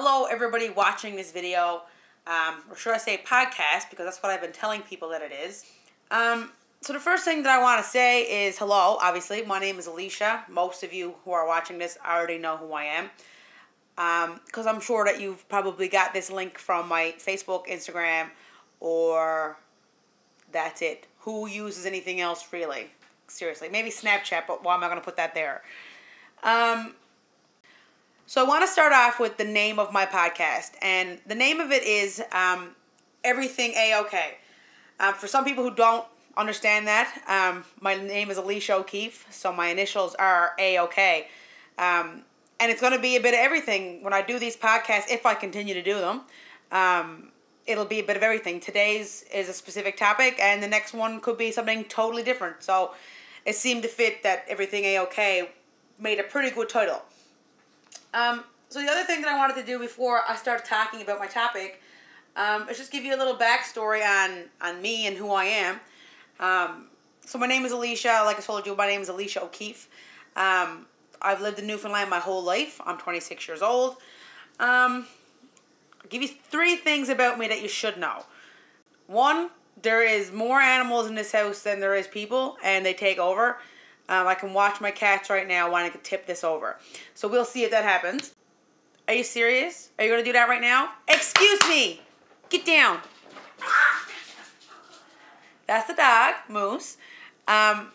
Hello everybody watching this video, or should I say podcast, because that's what I've been telling people that it is. So the first thing that I want to say is hello, obviously. My name is Alisha. Most of you who are watching this already know who I am. Because I'm sure that you've probably got this link from my Facebook, Instagram, or that's it. Who uses anything else really? Seriously, maybe Snapchat, but why am I going to put that there? So I want to start off with the name of my podcast, and the name of it is Everything AOK. For some people who don't understand that, my name is Alisha O'Keefe, so my initials are AOK. And it's going to be a bit of everything when I do these podcasts, if I continue to do them. It'll be a bit of everything. Today's is a specific topic, and the next one could be something totally different. So it seemed to fit that Everything AOK made a pretty good title. So the other thing that I wanted to do before I start talking about my topic is just give you a little backstory on me and who I am. So my name is Alisha. Like I told you, my name is Alisha O'Keefe. I've lived in Newfoundland my whole life. I'm 26 years old. I'll give you 3 things about me that you should know. 1, there is more animals in this house than there is people, and they take over. I can watch my cats right now wanting to tip this over. So we'll see if that happens. Are you serious? Are you going to do that right now? Excuse me! Get down! That's the dog, Moose. Not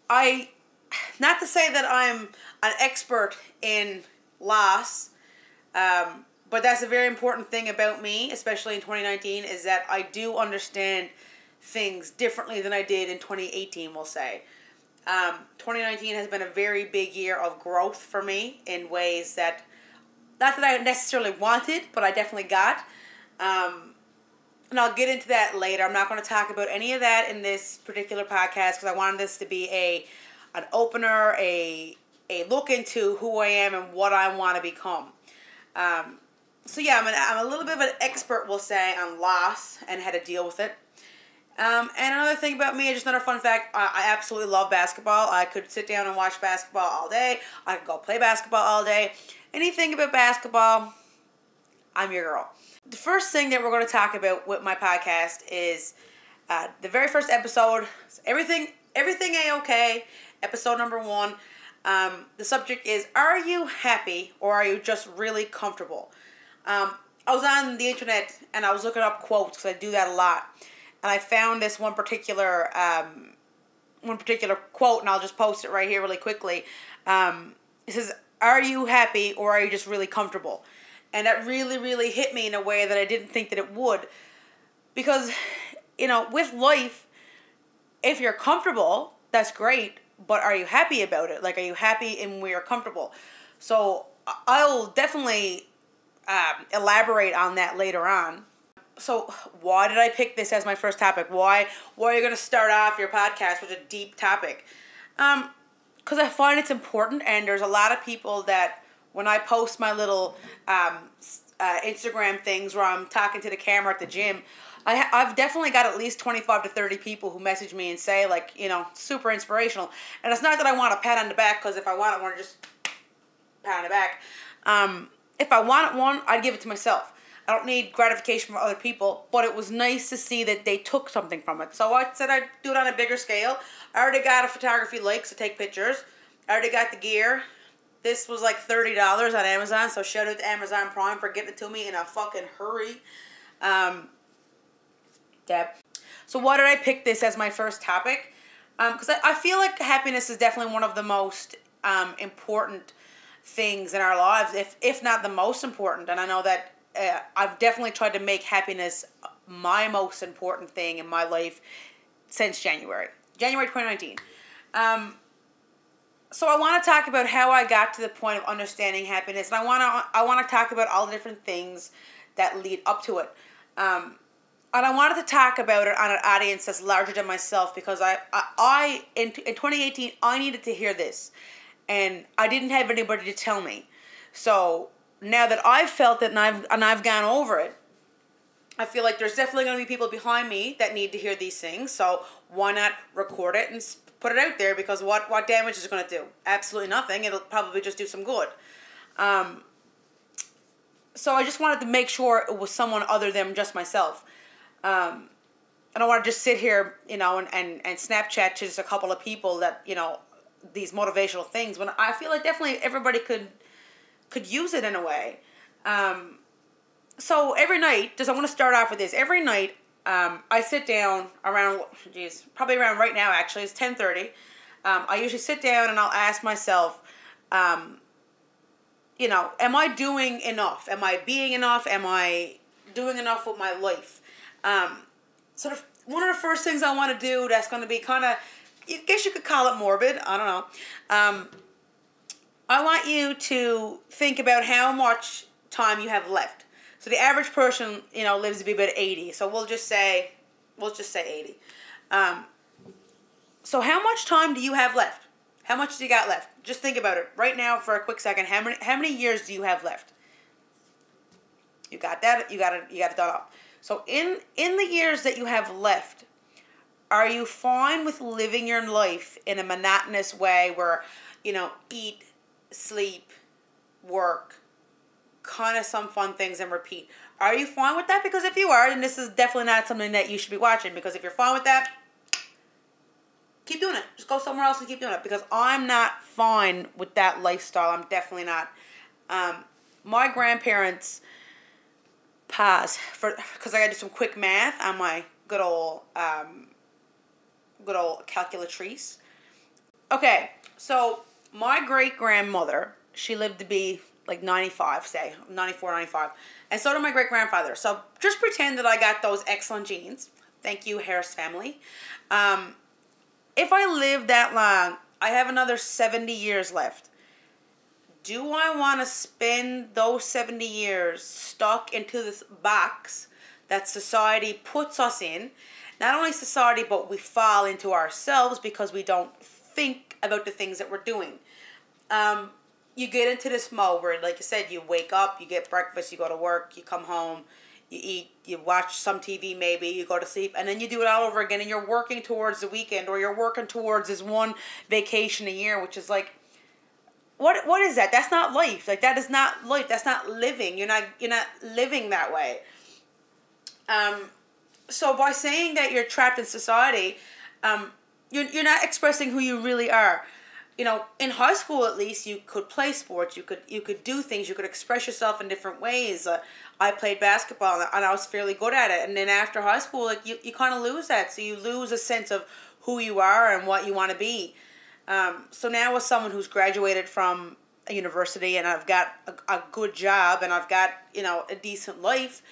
to say that I'm an expert in loss, but that's a very important thing about me, especially in 2019, is that I do understand things differently than I did in 2018, we'll say. 2019 has been a very big year of growth for me in ways that, not that I necessarily wanted, but I definitely got. And I'll get into that later. I'm not going to talk about any of that in this particular podcast because I wanted this to be an opener, a look into who I am and what I want to become. So yeah, I'm a little bit of an expert, we'll say, on loss and how to deal with it. And another thing about me, just another fun fact, I absolutely love basketball. I could sit down and watch basketball all day. I could go play basketball all day. Anything about basketball, I'm your girl. The first thing that we're going to talk about with my podcast is the very first episode, Everything AOK, episode number 1. The subject is, are you happy or are you just really comfortable? I was on the internet and I was looking up quotes because I do that a lot. And I found this one particular quote, and I'll just post it right here really quickly. It says, are you happy or are you just really comfortable? And that really, really hit me in a way that I didn't think that it would. Because, with life, if you're comfortable, that's great. But are you happy about it? Like, are you happy in where you're comfortable? So I'll definitely elaborate on that later on. So why did I pick this as my first topic? Why are you going to start off your podcast with a deep topic? Because I find it's important, and there's a lot of people that when I post my little Instagram things where I'm talking to the camera at the gym, I've definitely got at least 25 to 30 people who message me and say, like, super inspirational. And it's not that I want a pat on the back, because if I want to just pat on the back. If I wanted one, I'd give it to myself. I don't need gratification from other people, but it was nice to see that they took something from it. So I said I'd do it on a bigger scale. I already got a photography license to take pictures. I already got the gear. This was like $30 on Amazon, so shout out to Amazon Prime for getting it to me in a fucking hurry. Deb. So why did I pick this as my first topic? Because I feel like happiness is definitely one of the most important things in our lives, if not the most important. And I know that I've definitely tried to make happiness my most important thing in my life since January 2019. So I want to talk about how I got to the point of understanding happiness, and I want to talk about all the different things that lead up to it. And I wanted to talk about it on an audience that's larger than myself, because in 2018 I needed to hear this, and I didn't have anybody to tell me. So now that I've felt it and I've gone over it, I feel like there's definitely going to be people behind me that need to hear these things. So why not record it and put it out there? Because what damage is it going to do? Absolutely nothing. It'll probably just do some good. So I just wanted to make sure it was someone other than just myself. I don't want to just sit here, and Snapchat to just a couple of people that, these motivational things, when I feel like definitely everybody could use it in a way. So every night, I want to start off with this. Every night, I sit down around, probably around right now, actually, it's 10:30. I usually sit down and I'll ask myself, am I doing enough? Am I being enough? Am I doing enough with my life? Sort of one of the first things I want to do that's going to be kind of, I guess you could call it morbid. I don't know. I want you to think about how much time you have left. So the average person, lives to be about 80. So we'll just say 80. So how much time do you have left? How much do you got left? Just think about it right now for a quick second. How many years do you have left? You got that? You got it done up. So in the years that you have left, are you fine with living your life in a monotonous way where, eat, sleep, work, kind of some fun things and repeat? Are you fine with that? Because if you are, then this is definitely not something that you should be watching. Because if you're fine with that, keep doing it. Just go somewhere else and keep doing it. Because I'm not fine with that lifestyle. I'm definitely not. My grandparents passed because I got to do some quick math on my good old calculatrice. Okay, so my great-grandmother, she lived to be like 95, say, 94, 95. And so did my great-grandfather. So just pretend that I got those excellent genes. Thank you, Harris family. If I live that long, I have another 70 years left. Do I want to spend those 70 years stuck into this box that society puts us in? Not only society, but we fall into ourselves because we don't think about the things that we're doing. You get into this mode where, like I said, you wake up, you get breakfast, you go to work, you come home, you eat, you watch some TV maybe, you go to sleep, and then you do it all over again, and you're working towards the weekend, or you're working towards this one vacation a year, which is like, what is that? That's not life. Like, that is not life. That's not living. You're not living that way. So by saying that you're trapped in society, you're not expressing who you really are. In high school at least, you could play sports. You could do things. You could express yourself in different ways. I played basketball and I was fairly good at it. And then after high school, like you kind of lose that. So you lose a sense of who you are and what you want to be. So now as someone who's graduated from a university and I've got a good job and I've got, a decent life,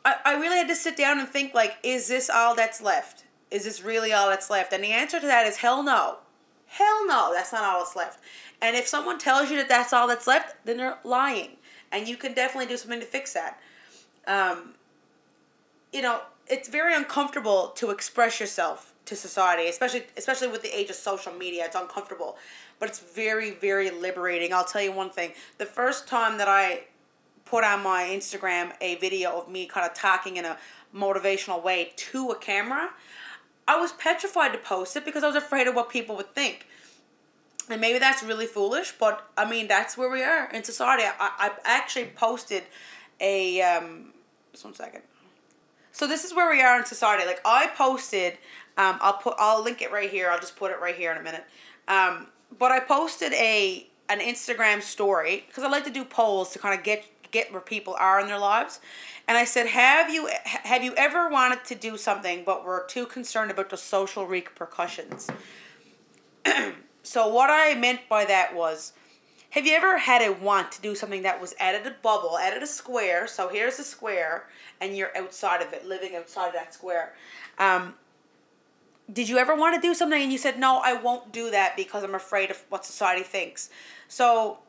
I really had to sit down and think, like, is this all that's left? Is this really all that's left? And the answer to that is hell no. Hell no, that's not all that's left. And if someone tells you that that's all that's left, then they're lying. And you can definitely do something to fix that. It's very uncomfortable to express yourself to society, especially with the age of social media. It's uncomfortable, but it's very, very liberating. I'll tell you one thing. The first time that I put on my Instagram a video of me kind of talking in a motivational way to a camera, I was petrified to post it because I was afraid of what people would think. And maybe that's really foolish, but I mean, that's where we are in society. I actually posted a, just one second. So this is where we are in society. Like, I posted, I'll link it right here. I'll just put it right here in a minute. But I posted an Instagram story because I like to do polls to kind of get where people are in their lives. And I said, have you ever wanted to do something but were too concerned about the social repercussions? So what I meant by that was, have you ever had a want to do something that was at a bubble, at a square? So here's a square, and you're outside of it, living outside that square. Did you ever want to do something and you said, no, I won't do that because I'm afraid of what society thinks? So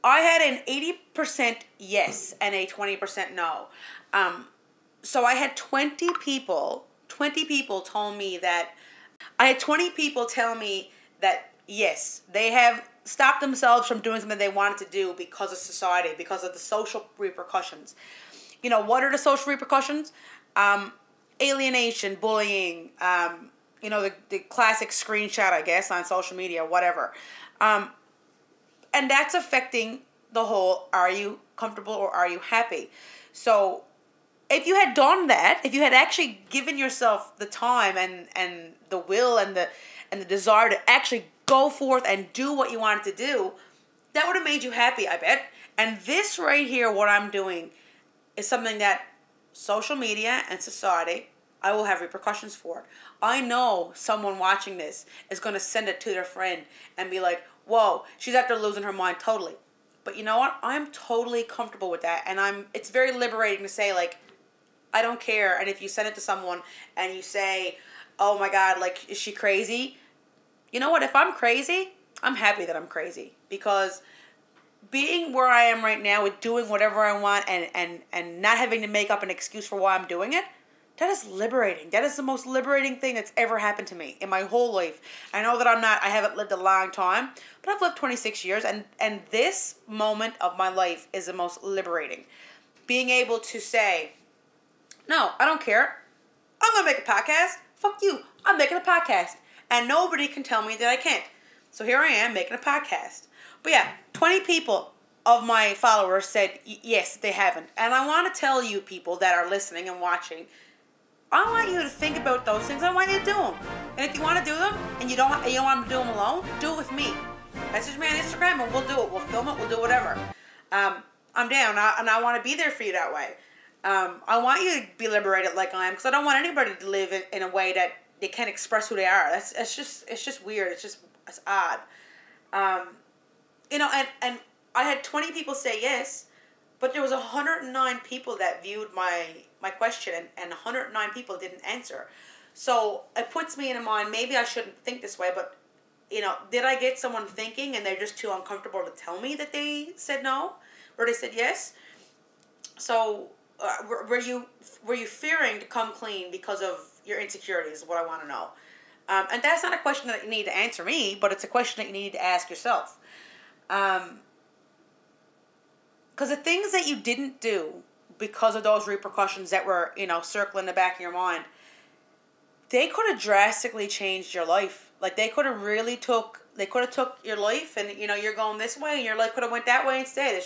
I had an 80% yes and a 20% no. So I had 20 people told me that, I had 20 people tell me that, yes, they have stopped themselves from doing something they wanted to do because of society, because of the social repercussions. What are the social repercussions? Alienation, bullying, the classic screenshot, I guess, on social media, whatever. And that's affecting the whole, are you comfortable or are you happy? So if you had done that, if you had actually given yourself the time and the will and the desire to actually go forth and do what you wanted to do, that would have made you happy, I bet. And this right here, what I'm doing, is something that social media and society, I will have repercussions for. I know someone watching this is going to send it to their friend and be like, whoa, she's after losing her mind totally. But you know what? I'm totally comfortable with that. And it's very liberating to say, like, I don't care. And if you send it to someone and you say, oh my God, like, is she crazy? You know what? If I'm crazy, I'm happy that I'm crazy. Because being where I am right now with doing whatever I want and not having to make up an excuse for why I'm doing it, that is liberating. That is the most liberating thing that's ever happened to me in my whole life. I know that I haven't lived a long time, but I've lived 26 years, and this moment of my life is the most liberating. Being able to say, no, I don't care. I'm going to make a podcast. Fuck you. I'm making a podcast. And nobody can tell me that I can't. So here I am making a podcast. But yeah, 20 people of my followers said yes, they haven't. And I want to tell you people that are listening and watching, I want you to think about those things. I want you to do them. And if you want to do them and you don't want to do them alone, do it with me. Message me on Instagram and we'll do it. We'll film it. We'll do whatever. I'm down and I want to be there for you that way. I want you to be liberated like I am, because I don't want anybody to live in a way that they can't express who they are. It's just weird. It's odd. And I had 20 people say yes, but there was 109 people that viewed my question, and 109 people didn't answer. So it puts me in a mind, maybe I shouldn't think this way, but did I get someone thinking and they're just too uncomfortable to tell me that they said no or they said yes? So were you fearing to come clean because of your insecurities? Is what I want to know. And that's not a question that you need to answer me, but it's a question that you need to ask yourself. Because the things that you didn't do because of those repercussions that were, circling the back of your mind, they could have drastically changed your life. Like they could have took your life and, you're going this way and your life could have went that way instead.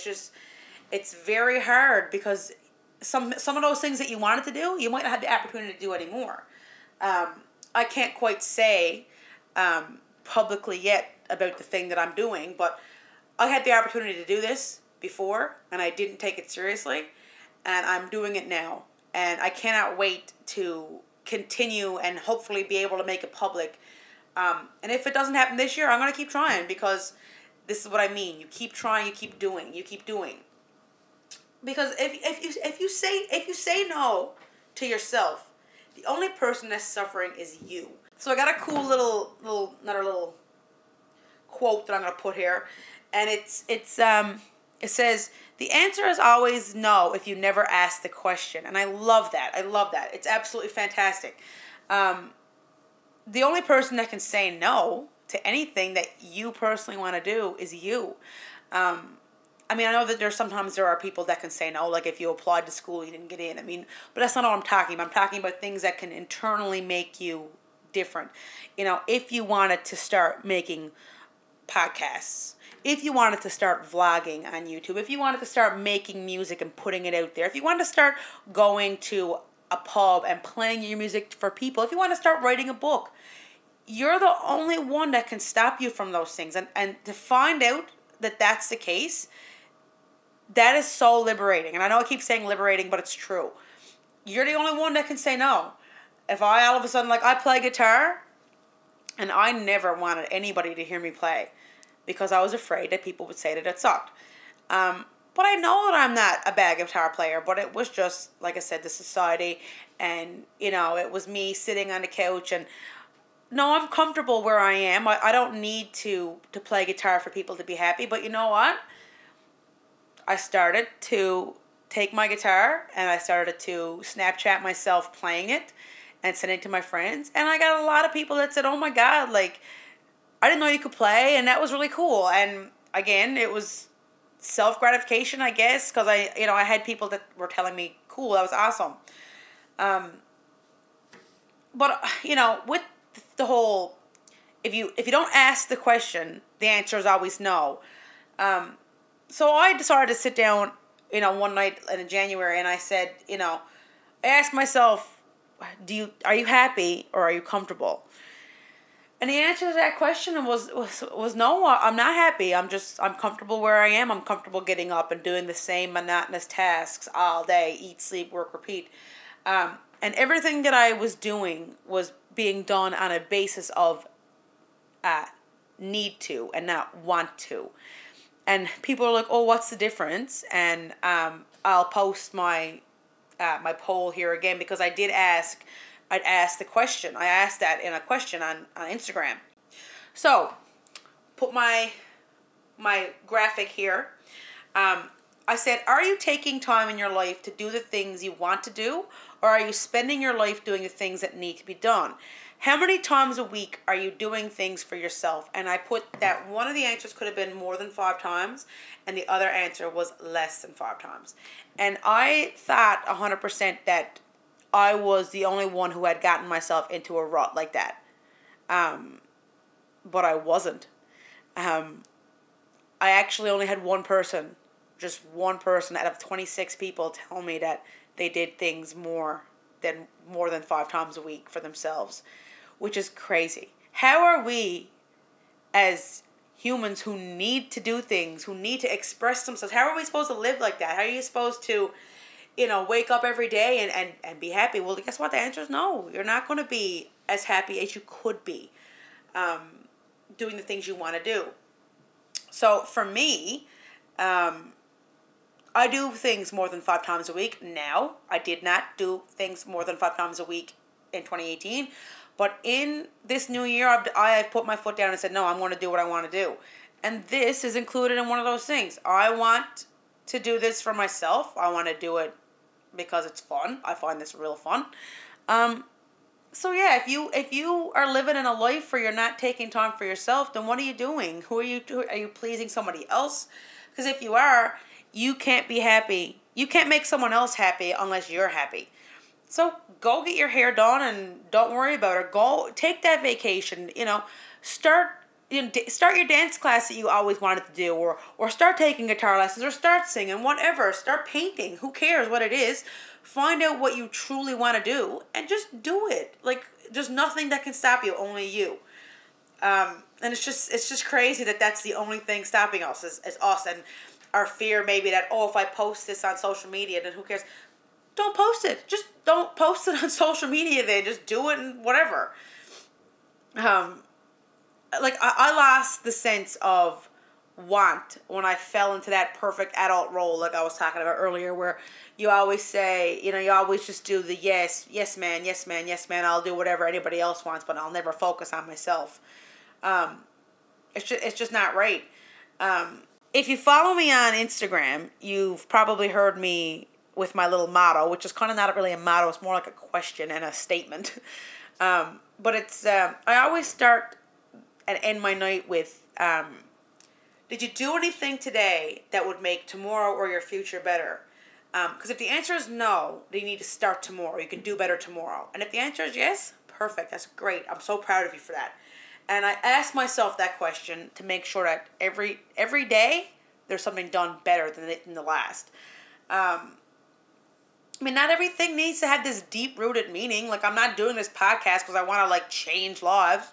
It's very hard because some of those things that you wanted to do, you might not have the opportunity to do anymore. I can't quite say publicly yet about the thing that I'm doing, but I had the opportunity to do this before and I didn't take it seriously, and I'm doing it now, and I cannot wait to continue and hopefully be able to make it public. And if it doesn't happen this year, I'm going to keep trying, because this is what I mean. You keep trying, you keep doing. Because if you say no to yourself, the only person that's suffering is you. So I got a cool another little quote that I'm going to put here, and it says, the answer is always no if you never ask the question. And I love that. It's absolutely fantastic. The only person that can say no to anything that you personally want to do is you. I know that there are people that can say no, like if you applied to school, you didn't get in. But that's not what I'm talking about. I'm talking about things that can internally make you different. If you wanted to start making podcasts, if you wanted to start vlogging on YouTube, if you wanted to start making music and putting it out there, if you wanted to start going to a pub and playing your music for people, if you want to start writing a book, you're the only one that can stop you from those things. And to find out that that's the case, that is so liberating. And I know I keep saying liberating, but it's true. You're the only one that can say no. If I all of a sudden, I play guitar, and I never wanted anybody to hear me play because I was afraid that people would say that it sucked. But I know that I'm not a bad guitar player, but it was just, like I said, the society, and, it was me sitting on the couch, and no, I'm comfortable where I am. I don't need to play guitar for people to be happy, but you know what? I started to take my guitar and I started to Snapchat myself playing it and send it to my friends. And I got a lot of people that said, oh my God, I didn't know you could play. And that was really cool. And again, it was self-gratification, I guess, because I had people that were telling me, cool, that was awesome. But, with the whole, if you don't ask the question, the answer is always no. So I decided to sit down, one night in January, and I said, I asked myself, are you happy or are you comfortable? And the answer to that question was no, I'm not happy. I'm comfortable where I am. I'm comfortable getting up and doing the same monotonous tasks all day, eat, sleep, work, repeat. And everything that I was doing was being done on a basis of need to and not want to. And people are like, oh, what's the difference? And I'll post my poll here again, because I'd asked the question. I asked that in a question on Instagram. So, put my graphic here. I said, are you taking time in your life to do the things you want to do, or are you spending your life doing the things that need to be done? How many times a week are you doing things for yourself? And I put that one of the answers could have been more than 5 times, and the other answer was less than 5 times. And I thought 100% that I was the only one who had gotten myself into a rut like that. But I wasn't. I actually only had just one person out of 26 people tell me that they did things more than 5 times a week for themselves, which is crazy. How are we, as humans who need to do things, who need to express themselves, how are we supposed to live like that? How are you supposed to, wake up every day and be happy? Well, guess what? The answer is no. You're not going to be as happy as you could be doing the things you want to do. So for me, I do things more than 5 times a week now. I did not do things more than 5 times a week in 2018. But in this new year, I have put my foot down and said, no, I'm going to do what I want to do. And this is included in one of those things. I want to do this for myself. I want to do it because it's fun. I find this real fun. So yeah, if you are living in a life where you're not taking time for yourself, then what are you doing? Are you pleasing somebody else? Because if you are, you can't be happy. You can't make someone else happy unless you're happy. So go get your hair done and don't worry about it. Go take that vacation. Start your dance class that you always wanted to do, or start taking guitar lessons, or start singing, whatever. Start painting. Who cares what it is? Find out what you truly want to do and just do it. Like, there's nothing that can stop you, only you. And it's just crazy that that's the only thing stopping us is us, and our fear maybe that, oh, if I post this on social media, then who cares? Don't post it. Just don't post it on social media then. Just do it and whatever. Like, I lost the sense of want when I fell into that perfect adult role like I was talking about earlier, where you always say, you always just do the yes man, yes man, yes man, I'll do whatever anybody else wants, but I'll never focus on myself. It's just not right. If you follow me on Instagram, you've probably heard me with my little motto, which is kind of not really a motto, it's more like a question and a statement. But it's, I always start and end my night with, did you do anything today that would make tomorrow or your future better? Because if the answer is no, then you need to start tomorrow. You can do better tomorrow. And if the answer is yes, perfect. That's great. I'm so proud of you for that. And I ask myself that question to make sure that every day there's something done better than the last. I mean, not everything needs to have this deep-rooted meaning. Like, I'm not doing this podcast because I want to, change lives.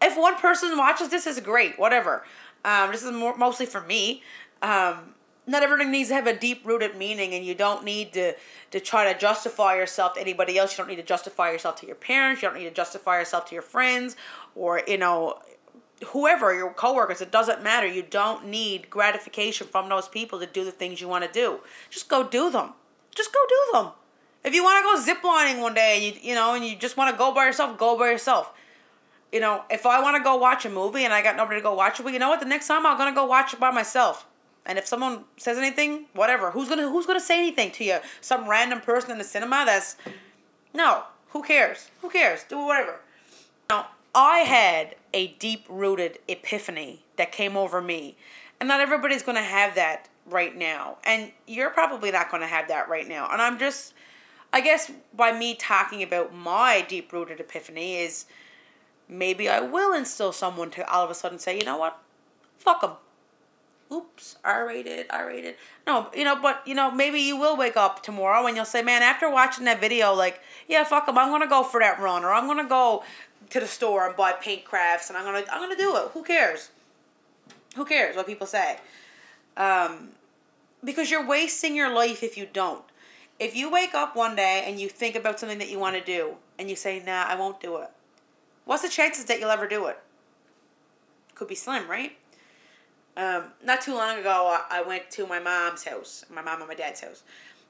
If one person watches this, is great. Whatever. This is mostly for me. Not everything needs to have a deep-rooted meaning, and you don't need to try to justify yourself to anybody else. You don't need to justify yourself to your parents. You don't need to justify yourself to your friends or, whoever, your coworkers. It doesn't matter. You don't need gratification from those people to do the things you want to do. Just go do them. Just go do them. If you want to go ziplining one day, and you just want to go by yourself, go by yourself. If I want to go watch a movie and I got nobody to go watch it, well, you know what? The next time I'm going to go watch it by myself. And if someone says anything, whatever. Who's gonna say anything to you? Some random person in the cinema? No. Who cares? Who cares? Do whatever. Now, I had a deep-rooted epiphany that came over me. And not everybody's going to have that right now. And you're probably not going to have that right now. And I guess by me talking about my deep-rooted epiphany is maybe I will instill someone to all of a sudden say, you know what? Fuck them. oops, R-rated. No, but, maybe you will wake up tomorrow and you'll say, man, after watching that video, like, yeah, fuck them, I'm going to go for that run, or I'm going to go to the store and buy paint crafts, and I'm going to do it. Who cares? Who cares what people say? Because you're wasting your life if you don't. If you wake up one day and you think about something that you want to do, and you say, nah, I won't do it, what's the chances that you'll ever do it? Could be slim, right? Not too long ago, I went to my mom's house, my mom and my dad's house,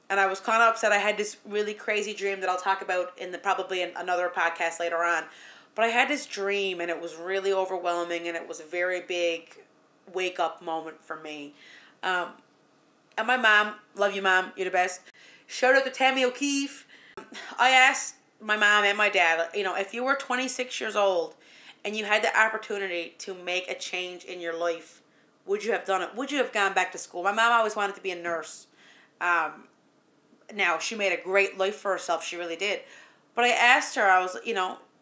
and I was kind of upset. I had this really crazy dream that I'll talk about probably in another podcast later on. But I had this dream, and it was really overwhelming, and it was a very big wake-up moment for me. And my mom, love you, Mom, you're the best. Shout out to Tammy O'Keefe. I asked my mom and my dad, if you were 26 years old and you had the opportunity to make a change in your life, would you have done it? Would you have gone back to school? My mom always wanted to be a nurse. Now, she made a great life for herself. She really did. But I asked her, I was,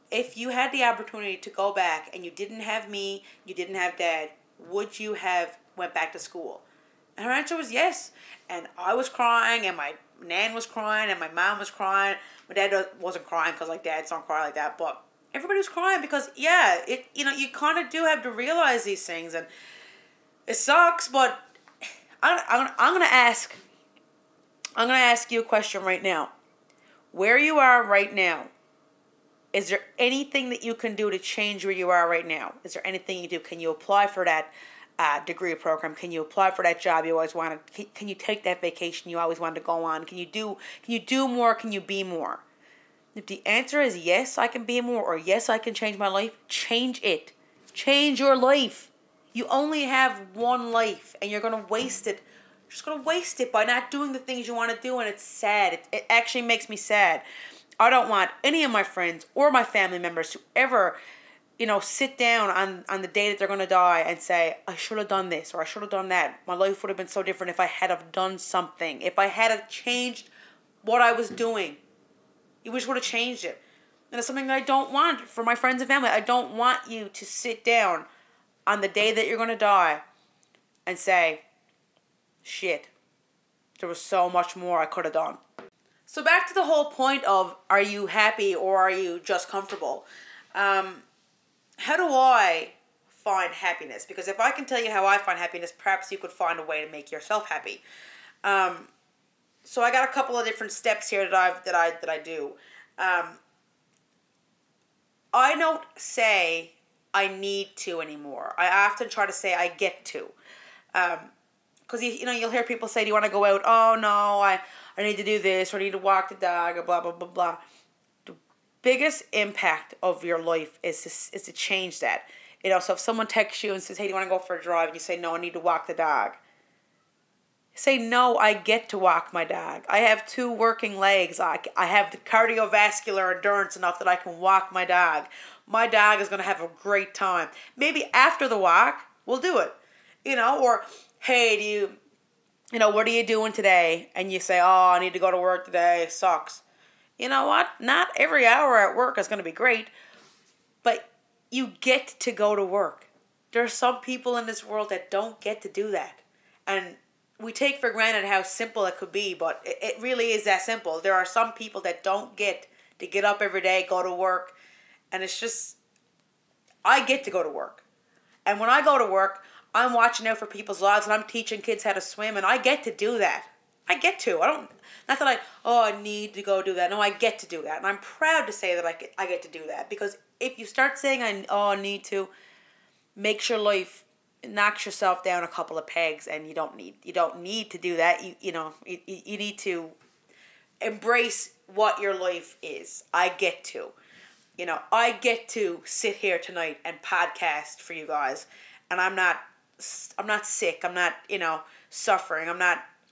if you had the opportunity to go back and you didn't have me, you didn't have Dad, would you have went back to school? And her answer was yes. And I was crying, and my nan was crying, and my mom was crying. My dad wasn't crying because, like, dads don't cry like that. But everybody was crying because, yeah, you kind of do have to realize these things. And it sucks, but I'm going to ask you a question right now. Where you are right now, is there anything that you can do to change where you are right now? Is there anything you do? Can you apply for that degree program? Can you apply for that job you always wanted? Can you take that vacation you always wanted to go on? Can you do more? Can you be more? If the answer is yes, I can be more, or yes, I can change my life, change it. Change your life. You only have one life, and you're going to waste it. You're just going to waste it by not doing the things you want to do, and it's sad. It actually makes me sad. I don't want any of my friends or my family members to ever, sit down on the day that they're going to die and say, I should have done this or I should have done that. My life would have been so different if I had have done something. If I had have changed what I was doing. You wish would have changed it. And it's something that I don't want for my friends and family. I don't want you to sit down on the day that you're going to die and say, shit, there was so much more I could have done. So back to the whole point of, are you happy or are you just comfortable? How do I find happiness? Because if I can tell you how I find happiness, perhaps you could find a way to make yourself happy. So I got a couple of different steps here that I do. I don't say I need to anymore. I often try to say I get to. Because you'll hear people say, do you want to go out? Oh no, I need to do this, or I need to walk the dog, or blah, blah, blah, blah. The biggest impact of your life is to change that. So if someone texts you and says, hey, do you want to go for a drive? And you say, no, I need to walk the dog. Say, no, I get to walk my dog. I have 2 working legs. I have the cardiovascular endurance enough that I can walk my dog. My dog is going to have a great time. Maybe after the walk, we'll do it. Or, hey, what are you doing today? And you say, oh, I need to go to work today. It sucks. You know what? Not every hour at work is going to be great, but you get to go to work. There are some people in this world that don't get to do that. And we take for granted how simple it could be, but it really is that simple. There are some people that don't get to get up every day, go to work, and it's just, I get to go to work. And when I go to work, I'm watching out for people's lives, and I'm teaching kids how to swim, and I get to do that. I get to. Not that I need to go do that. No, I get to do that. And I'm proud to say that I get to do that. Because if you start saying, I need to, makes your life, knocks yourself down a couple of pegs, and you don't need to do that. You need to embrace what your life is. I get to. I get to sit here tonight and podcast for you guys. And I'm not sick. I'm not, suffering.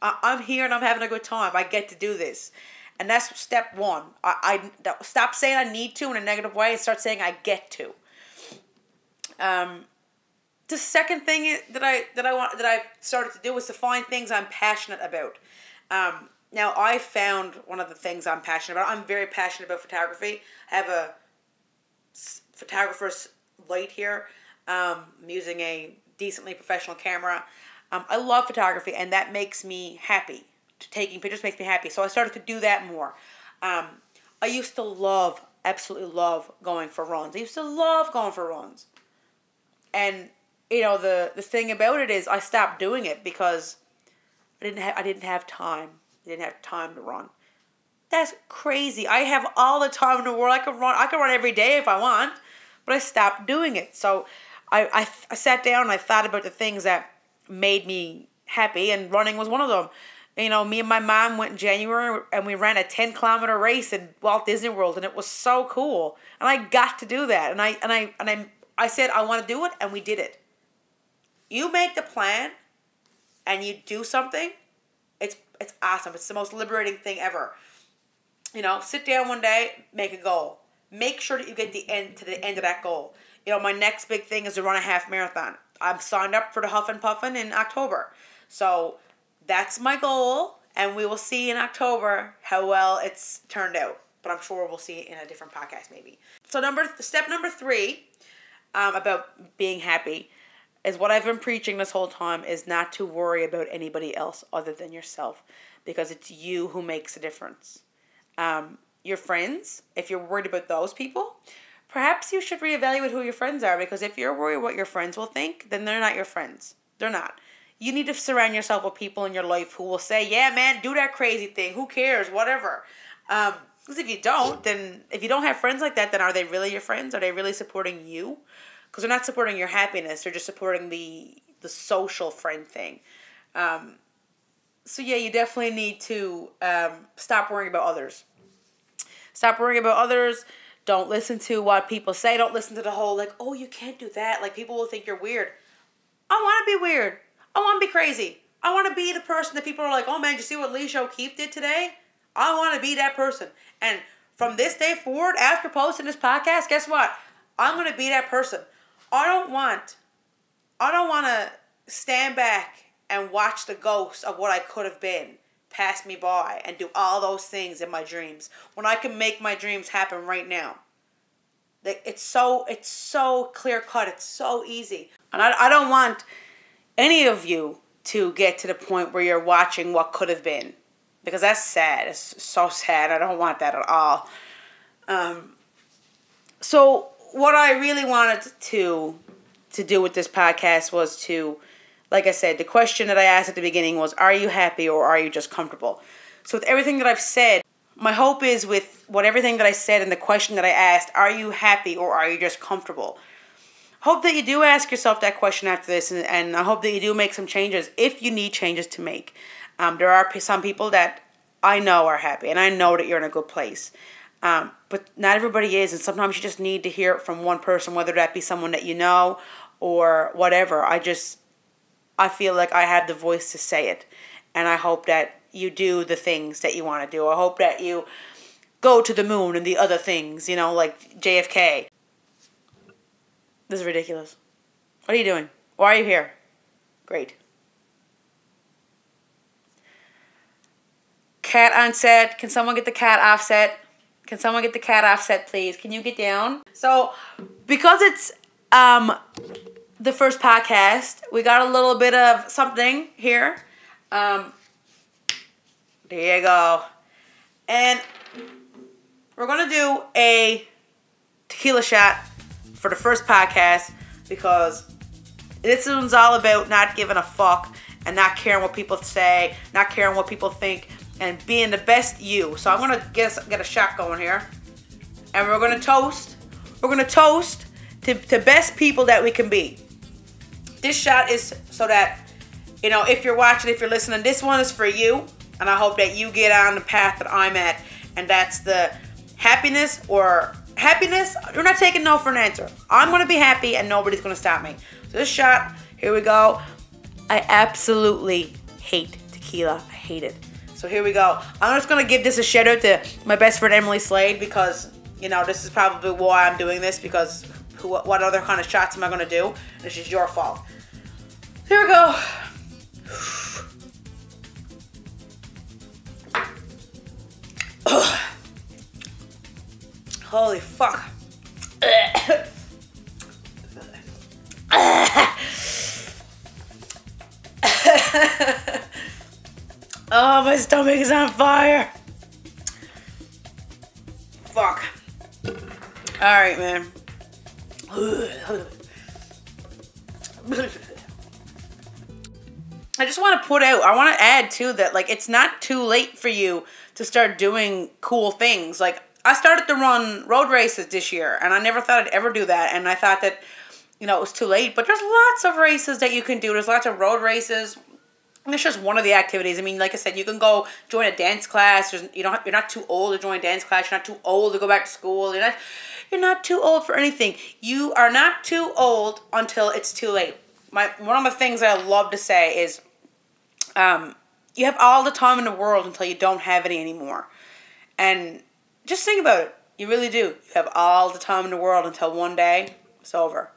I'm here and I'm having a good time. I get to do this. And that's step 1. I stop saying I need to in a negative way and start saying I get to. The second thing that I started to do was to find things I'm passionate about. Now I found one of the things I'm passionate about. I'm very passionate about photography. I have a photographer's light here. I'm using a decently professional camera. I love photography, and that makes me happy. Taking pictures makes me happy. So I started to do that more. I used to absolutely love going for runs. I used to love going for runs. And, you know, the thing about it is I stopped doing it because I didn't have time. I didn't have time to run. That's crazy. I have all the time in the world. I can run every day if I want, but I stopped doing it. So I sat down and I thought about the things that made me happy, and running was one of them. You know, me and my mom went in January and we ran a 10-kilometer race in Walt Disney World, and it was so cool. And I got to do that. And I said I want to do it, and we did it. You make the plan and you do something, it's awesome. It's the most liberating thing ever. You know, sit down one day, make a goal. Make sure that you get to the end of that goal. You know, my next big thing is to run a half marathon. I'm signed up for the Huff and Puffin in October. So that's my goal, and we will see in October how well it's turned out. But I'm sure we'll see it in a different podcast maybe. So step number 3 about being happy is what I've been preaching this whole time, is not to worry about anybody else other than yourself, because it's you who makes a difference. Your friends, if you're worried about those people, perhaps you should reevaluate who your friends are, because if you're worried what your friends will think, then they're not your friends. They're not. You need to surround yourself with people in your life who will say, yeah, man, do that crazy thing. Who cares? Whatever. Because if you don't have friends like that, then are they really your friends? Are they really supporting you? Because they're not supporting your happiness. They're just supporting the social friend thing. So yeah, you definitely need to stop worrying about others. Stop worrying about others. Don't listen to what people say. Don't listen to the whole, like, oh, you can't do that. Like, people will think you're weird. I want to be weird. I want to be crazy. I want to be the person that people are like, oh, man, did you see what Alisha O'Keefe did today? I want to be that person. And from this day forward, after posting this podcast, guess what? I'm going to be that person. I don't want to stand back and watch the ghost of what I could have been pass me by and do all those things in my dreams when I can make my dreams happen right now. It's so clear cut. It's so easy. And I don't want any of you to get to the point where you're watching what could have been, because that's sad. It's so sad. I don't want that at all. So what I really wanted to do with this podcast was to, like I said, the question that I asked at the beginning was, are you happy or are you just comfortable? So with everything that I've said, my hope is with everything that I said and the question that I asked, are you happy or are you just comfortable? Hope that you do ask yourself that question after this, and I hope that you do make some changes if you need changes to make. There are some people that I know are happy, and I know that you're in a good place. But not everybody is, and sometimes you just need to hear it from one person, whether that be someone that you know or whatever. I feel like I have the voice to say it, and I hope that you do the things that you want to do. I hope that you go to the moon and the other things, you know, like JFK. This is ridiculous. What are you doing? Why are you here? Great. Cat on set. Can someone get the cat off set? Can someone get the cat off set, please? Can you get down? So, because it's the first podcast, we got a little bit of something here. There you go. And we're going to do a tequila shot for the first podcast, because this one's all about not giving a fuck and not caring what people say, not caring what people think, and being the best you. So I'm going to get a shot going here. And we're going to toast. We're going to toast to best people that we can be. This shot is so that, you know, if you're watching, if you're listening, this one is for you. And I hope that you get on the path that I'm at. And that's the happiness. You're not taking no for an answer. I'm going to be happy and nobody's going to stop me. So this shot, here we go. I absolutely hate tequila. I hate it. So here we go. I'm just going to give this a shout out to my best friend Emily Slade, because, you know, this is probably why I'm doing this, because what other kind of shots am I going to do? This is your fault. Here we go. Holy fuck. Oh, my stomach is on fire. Fuck. Alright, man. I just want to I want to add too that like it's not too late for you to start doing cool things. Like I started to run road races this year and I never thought I'd ever do that, and I thought that, you know, it was too late, but there's lots of races that you can do. There's lots of road races. And it's just one of the activities. I mean, like I said, you can go join a dance class. You're not too old to join a dance class. You're not too old to go back to school. You're not too old for anything. You are not too old until it's too late. One of the things I love to say is, you have all the time in the world until you don't have any anymore. And just think about it. You really do. You have all the time in the world until one day it's over.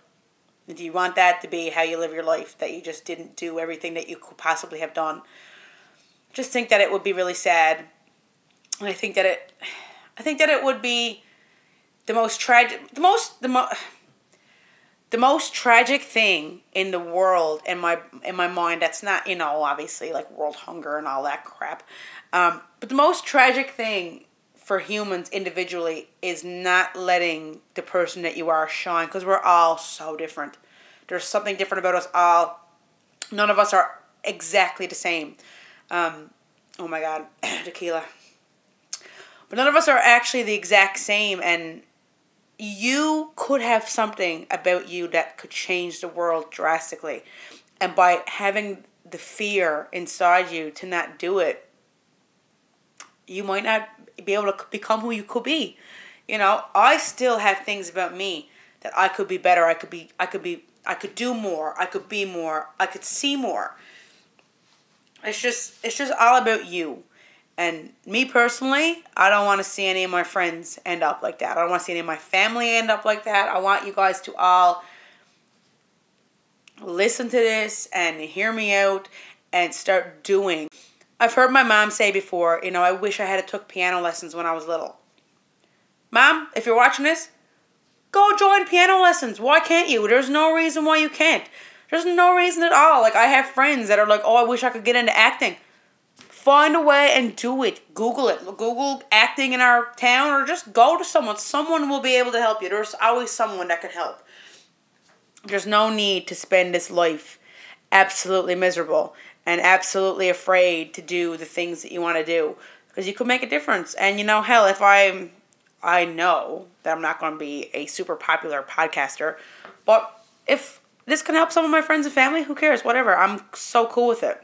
And do you want that to be how you live your life? That you just didn't do everything that you could possibly have done? Just think that it would be really sad. And I think that it would be the most tragic, the most tragic thing in the world in my mind. That's not, you know, obviously like world hunger and all that crap. But the most tragic thing for humans individually is not letting the person that you are shine, because we're all so different. There's something different about us all. None of us are exactly the same. Oh my God, tequila. But none of us are actually the exact same, and you could have something about you that could change the world drastically. And by having the fear inside you to not do it, you might not be able to become who you could be. You know, I still have things about me that I could be better. I could do more. I could be more. I could see more. It's just all about you. And me personally, I don't want to see any of my friends end up like that. I don't want to see any of my family end up like that. I want you guys to all listen to this and hear me out and start doing. I've heard my mom say before, you know, I wish I had took piano lessons when I was little. Mom, if you're watching this, go join piano lessons. Why can't you? There's no reason why you can't. There's no reason at all. Like, I have friends that are like, oh, I wish I could get into acting. Find a way and do it. Google it. Google acting in our town, or just go to someone. Someone will be able to help you. There's always someone that can help. There's no need to spend this life absolutely miserable and absolutely afraid to do the things that you want to do, because you could make a difference. And, you know, hell, if I know that I'm not going to be a super popular podcaster, but if this can help some of my friends and family, who cares? Whatever. I'm so cool with it.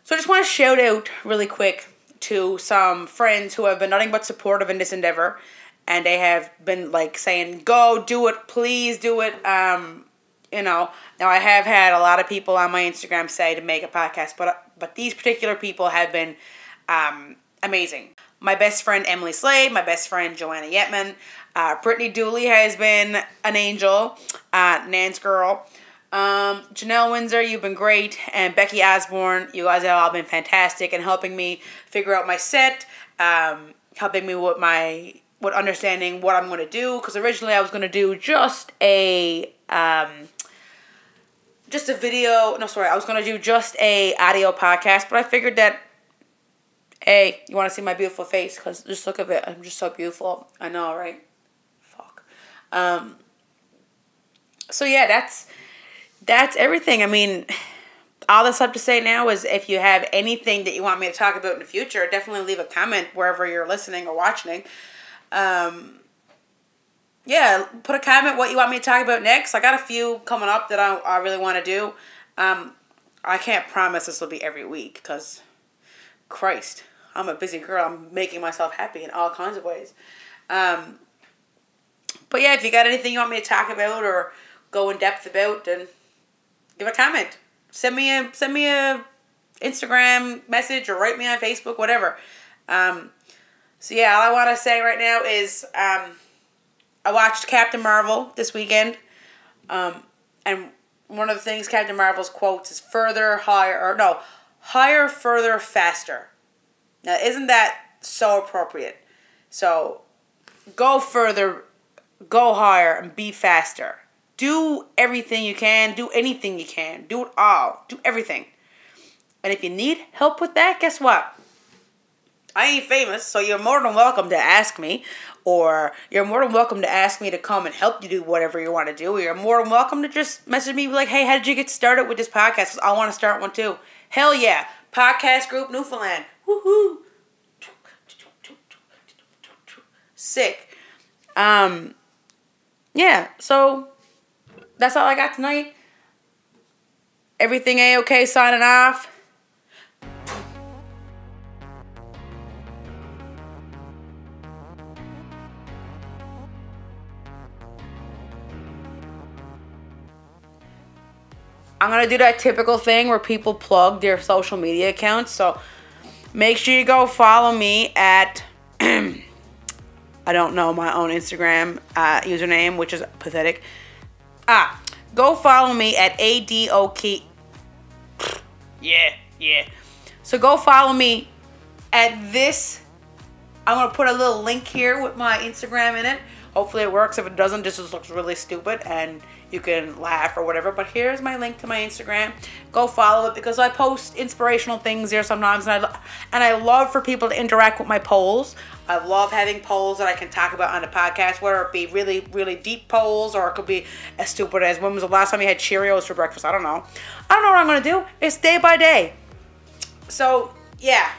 So I just want to shout out really quick to some friends who have been nothing but supportive in this endeavor. And they have been like saying, go, do it, please do it. You know, now I have had a lot of people on my Instagram say to make a podcast, but these particular people have been amazing. My best friend Emily Slade, my best friend Joanna Yetman, Brittany Dooley has been an angel, Nan's girl. Janelle Windsor, you've been great, and Becky Osborne, you guys have all been fantastic in helping me figure out my set, helping me with understanding what I'm going to do, because originally I was going to do just a video, I was going to do just a audio podcast, but I figured that, hey, you want to see my beautiful face, because just look at it, I'm just so beautiful, I know, right? Fuck. So yeah, that's everything. I mean, all that's left to say now is if you have anything that you want me to talk about in the future, definitely leave a comment wherever you're listening or watching. Yeah, put a comment what you want me to talk about next. I got a few coming up that I really want to do. I can't promise this will be every week, because, Christ, I'm a busy girl. I'm making myself happy in all kinds of ways. But yeah, if you got anything you want me to talk about or go in depth about, then give a comment. Send me a Instagram message or write me on Facebook, whatever. So yeah, all I want to say right now is I watched Captain Marvel this weekend. And one of the things Captain Marvel's quotes is higher, further, faster. Now, isn't that so appropriate? So go further, go higher, and be faster. Do everything you can. Do anything you can. Do it all. Do everything. And if you need help with that, guess what? I ain't famous, so you're more than welcome to ask me. Or you're more than welcome to ask me to come and help you do whatever you want to do. Or you're more than welcome to just message me like, hey, how did you get started with this podcast? Because I want to start one too. Hell yeah. Podcast group Newfoundland. Woohoo. Sick. Yeah, so that's all I got tonight. Everything AOK, signing off. I'm going to do that typical thing where people plug their social media accounts. So make sure you go follow me at, I don't know my own Instagram username, which is pathetic. Go follow me at AOK. Yeah. So go follow me at this. I'm going to put a little link here with my Instagram in it. Hopefully it works. If it doesn't, this just looks really stupid and you can laugh or whatever. But here's my link to my Instagram. Go follow it because I post inspirational things there sometimes. And I love for people to interact with my polls. I love having polls that I can talk about on the podcast, whether it be really, really deep polls or it could be as stupid as when was the last time you had Cheerios for breakfast? I don't know. I don't know what I'm going to do. It's day by day. So, yeah.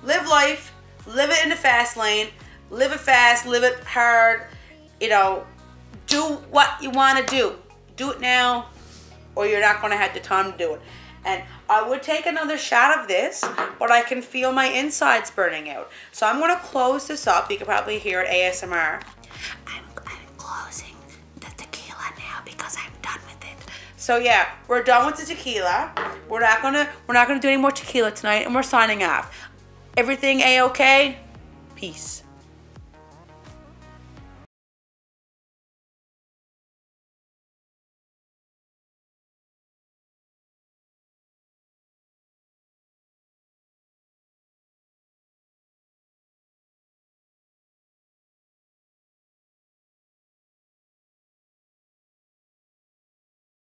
Live life. Live it in the fast lane. Live it fast. Live it hard. You know, do what you want to do. Do it now or you're not going to have the time to do it. And I would take another shot of this, but I can feel my insides burning out. So I'm going to close this up. You can probably hear it ASMR. I'm closing the tequila now because I'm done with it. So yeah, we're done with the tequila. We're not gonna do any more tequila tonight, and we're signing off. Everything A-OK? Peace.